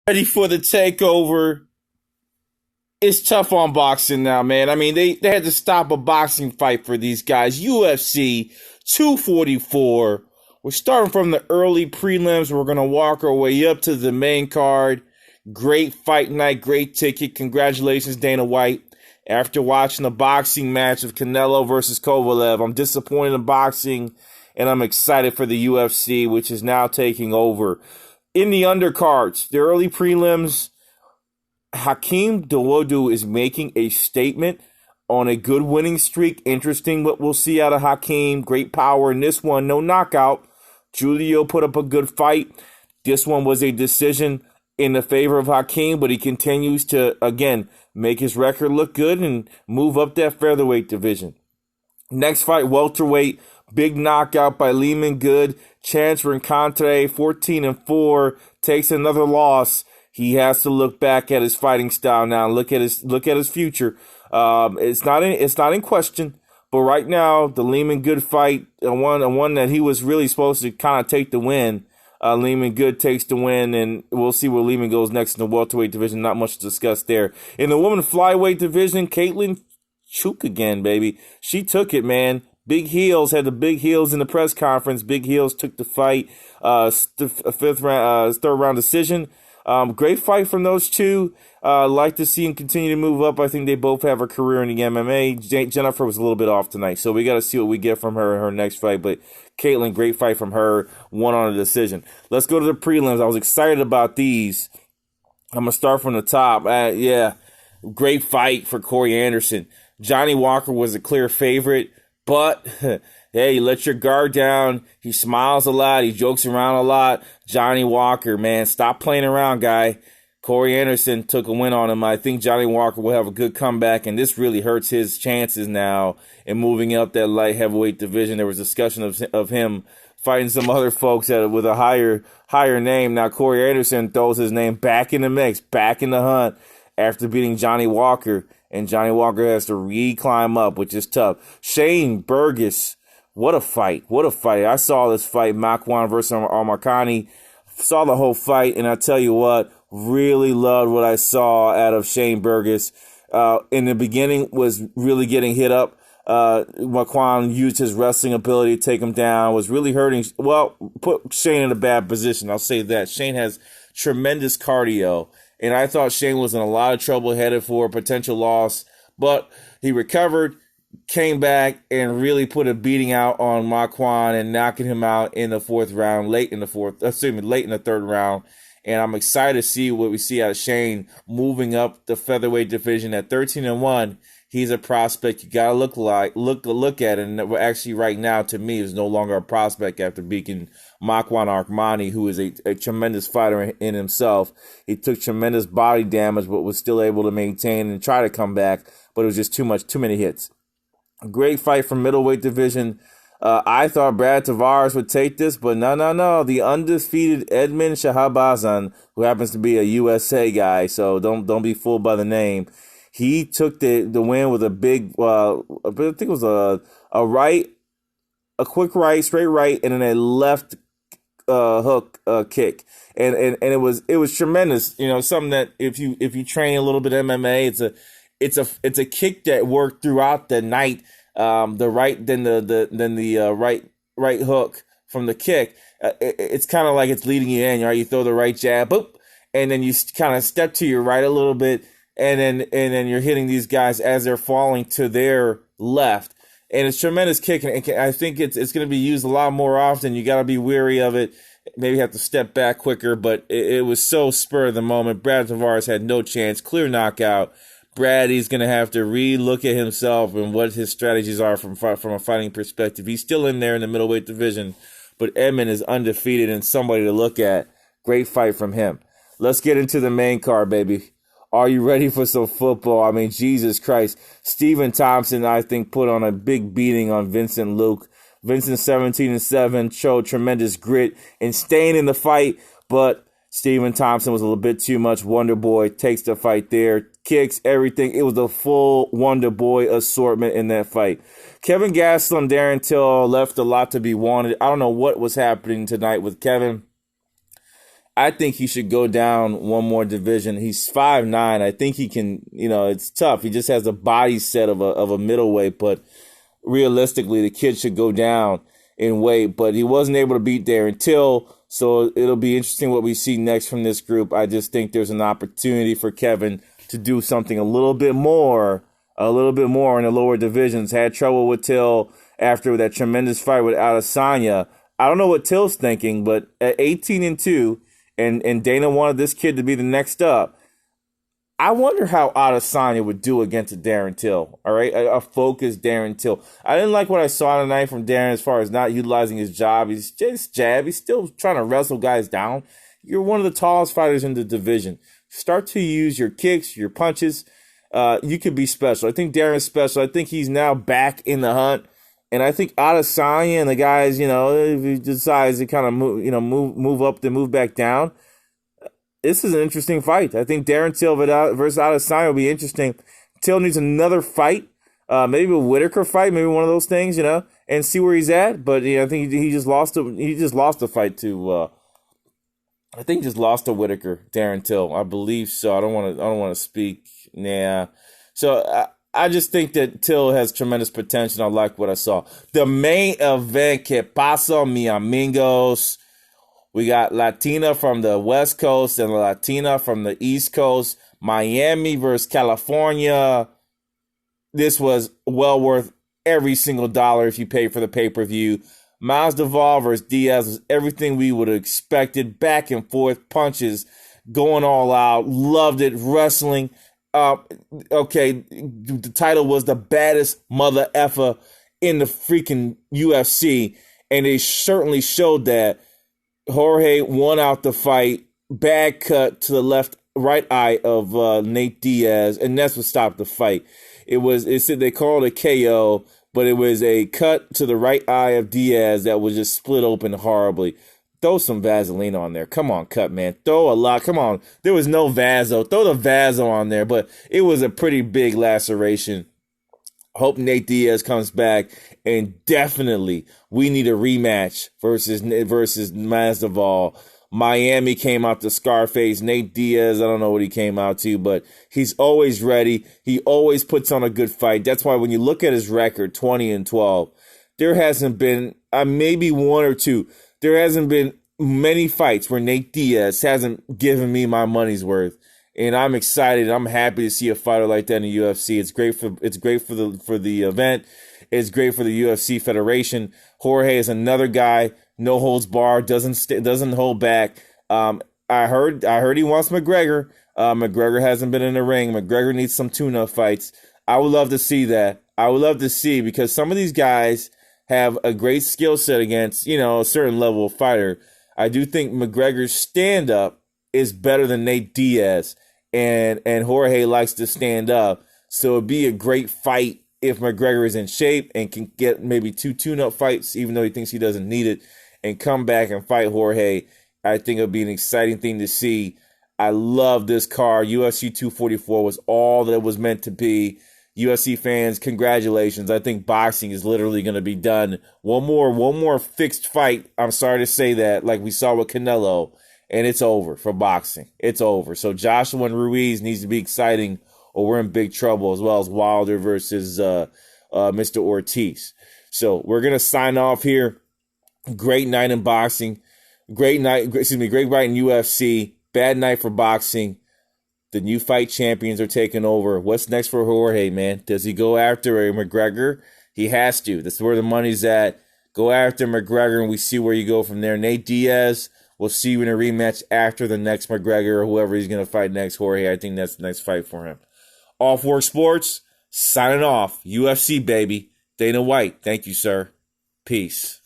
Ready for the takeover. It's tough on boxing now, man. I mean, they had to stop a boxing fight for these guys. UFC 244. We're starting from the early prelims. We're going to walk our way up to the main card. Great fight night, great ticket. Congratulations, Dana White. After watching the boxing match of Canelo versus Kovalev, I'm disappointed in boxing, and I'm excited for the UFC, which is now taking over. In the undercards, the early prelims, Hakeem Dawodu is making a statement on a good winning streak. Interesting what we'll see out of Hakeem. Great power in this one. No knockout. Julio put up a good fight. This one was a decision in the favor of Hakeem, but he continues to, again, make his record look good and move up that featherweight division. Next fight, welterweight. Big knockout by Lehman Good. Chance Rencontre, 14-4, takes another loss. He has to look back at his fighting style now and look at his future. It's not in question, but right now the Lehman Good fight, one that he was really supposed to kind of take the win. Lehman Good takes the win, and we'll see where Lehman goes next in the welterweight division. Not much to discuss there. In the woman flyweight division, Caitlin Chuk again, baby. She took it, man. Big Heels had the Big Heels in the press conference. Big Heels took the fight. Third round decision. Great fight from those two. Like to see him continue to move up. I think they both have a career in the MMA. Jennifer was a little bit off tonight, so we got to see what we get from her in her next fight. But Caitlin, great fight from her. Won on a decision. Let's go to the prelims. I was excited about these. I'm going to start from the top. Great fight for Corey Anderson. Johnny Walker was a clear favorite, but hey, let your guard down. He smiles a lot. He jokes around a lot. Johnny Walker, man, stop playing around, guy. Corey Anderson took a win on him. I think Johnny Walker will have a good comeback, and this really hurts his chances now in moving up that light heavyweight division. There was discussion of him fighting some other folks with a higher name. Now Corey Anderson throws his name back in the mix, back in the hunt after beating Johnny Walker, and Johnny Walker has to re-climb up, which is tough. Shane Burgess, what a fight. What a fight. I saw this fight, Makwan versus Amarkani. Saw the whole fight, and I tell you what, really loved what I saw out of Shane Burgess. In the beginning, was really getting hit up. Makwan used his wrestling ability to take him down, was really hurting. Well, put Shane in a bad position. I'll say that. Shane has tremendous cardio, and I thought Shane was in a lot of trouble, headed for a potential loss, but he recovered, came back, and really put a beating out on Makwan and knocking him out in the fourth round, late in the third round. And I'm excited to see what we see out of Shane moving up the featherweight division at 13-1. He's a prospect you gotta look at, and actually right now to me is no longer a prospect after beating Makwan Armani, who is a tremendous fighter in himself. He took tremendous body damage, but was still able to maintain and try to come back, but it was just too many hits. A great fight from middleweight division. I thought Brad Tavares would take this, but no. The undefeated Edmund Shahabazan, who happens to be a USA guy, so don't be fooled by the name. He took the win with a big, I think it was a right, a quick right, straight right, and then a left hook kick, and it was tremendous. You know, something that if you train a little bit MMA, it's a kick that worked throughout the night. The right, then the right hook from the kick. It's kind of like it's leading you in. Right, you throw the right jab, boop, and then you kind of step to your right a little bit, and then you're hitting these guys as they're falling to their left. And it's tremendous kick, and I think it's going to be used a lot more often. You got to be wary of it. Maybe have to step back quicker, but it was so spur of the moment. Brad Tavares had no chance. Clear knockout. Brady's going to have to re-look at himself and what his strategies are from a fighting perspective. He's still in there in the middleweight division, but Edmund is undefeated and somebody to look at. Great fight from him. Let's get into the main card, baby. Are you ready for some football? I mean, Jesus Christ. Stephen Thompson, I think, put on a big beating on Vincent Luke. Vincent 17-7, showed tremendous grit and staying in the fight, but Stephen Thompson was a little bit too much. Wonder Boy takes the fight there, kicks, everything. It was a full Wonder Boy assortment in that fight. Kevin Gastelum, Darren Till left a lot to be wanted. I don't know what was happening tonight with Kevin. I think he should go down one more division. He's 5'9". I think he can, it's tough. He just has a body set of a middleweight, but realistically, the kid should go down in weight. But he wasn't able to beat Darren Till, so it'll be interesting what we see next from this group. I just think there's an opportunity for Kevin to do something a little bit more in the lower divisions. Had trouble with Till after that tremendous fight with Adesanya. I don't know what Till's thinking, but at 18-2, and Dana wanted this kid to be the next up. I wonder how Adesanya would do against a Darren Till, all right? A focused Darren Till. I didn't like what I saw tonight from Darren as far as not utilizing his jab. He's just jab. He's still trying to wrestle guys down. You're one of the tallest fighters in the division. Start to use your kicks, your punches. You could be special. I think Darren's special. I think he's now back in the hunt. And I think Adesanya and the guys, if he decides to kind of move up, then move back down, this is an interesting fight. I think Darren Till versus Adesanya will be interesting. Till needs another fight, maybe a Whitaker fight, maybe one of those things, and see where he's at. But I think he just lost a fight to. I think he just lost to Whitaker, Darren Till. I believe so. I don't want to speak. Nah. So I just think that Till has tremendous potential. I like what I saw. The main event, que pasa, mi amigos? We got Latina from the West Coast and Latina from the East Coast. Miami versus California. This was well worth every single dollar if you pay for the pay-per-view. Masvidal versus Diaz was everything we would have expected. Back and forth punches, going all out. Loved it. Wrestling. Okay, the title was the baddest mother effer in the freaking UFC, and they certainly showed that. Jorge won out the fight. Bad cut to the right eye of Nate Diaz, and that's what stopped the fight. It said they called it a KO, but it was a cut to the right eye of Diaz that was just split open horribly. Throw some Vaseline on there. Come on, cut, man. Throw a lot. Come on. There was no Vaso. Throw the Vaso on there, but it was a pretty big laceration. Hope Nate Diaz comes back, and definitely we need a rematch versus Masvidal. Miami came out to Scarface. Nate Diaz, I don't know what he came out to, but he's always ready. He always puts on a good fight. That's why when you look at his record, 20-12, there hasn't been maybe one or two. There hasn't been many fights where Nate Diaz hasn't given me my money's worth. And I'm excited. I'm happy to see a fighter like that in the UFC. It's great for the event. It's great for the UFC Federation. Jorge is another guy, no holds barred, doesn't hold back. I heard he wants McGregor. McGregor hasn't been in the ring. McGregor needs some tune-up fights. I would love to see that. I would love to see, because some of these guys have a great skill set against, a certain level of fighter. I do think McGregor's stand-up is better than Nate Diaz. And Jorge likes to stand up. So it'd be a great fight if McGregor is in shape and can get maybe 2 tune-up fights, even though he thinks he doesn't need it, and come back and fight Jorge. I think it'll be an exciting thing to see. I love this card. UFC 244 was all that it was meant to be. UFC fans, congratulations. I think boxing is literally going to be done. One more fixed fight. I'm sorry to say that, like we saw with Canelo. And it's over for boxing. It's over. So Joshua and Ruiz needs to be exciting, or we're in big trouble, as well as Wilder versus Mr. Ortiz. So we're going to sign off here. Great night in boxing. Great night in UFC. Bad night for boxing. The new fight champions are taking over. What's next for Jorge, man? Does he go after a McGregor? He has to. That's where the money's at. Go after McGregor, and we see where you go from there. Nate Diaz, we'll see you in a rematch after the next McGregor or whoever he's going to fight next. Jorge, I think that's the next fight for him. Off Work Sports, signing off. UFC, baby. Dana White, thank you, sir. Peace.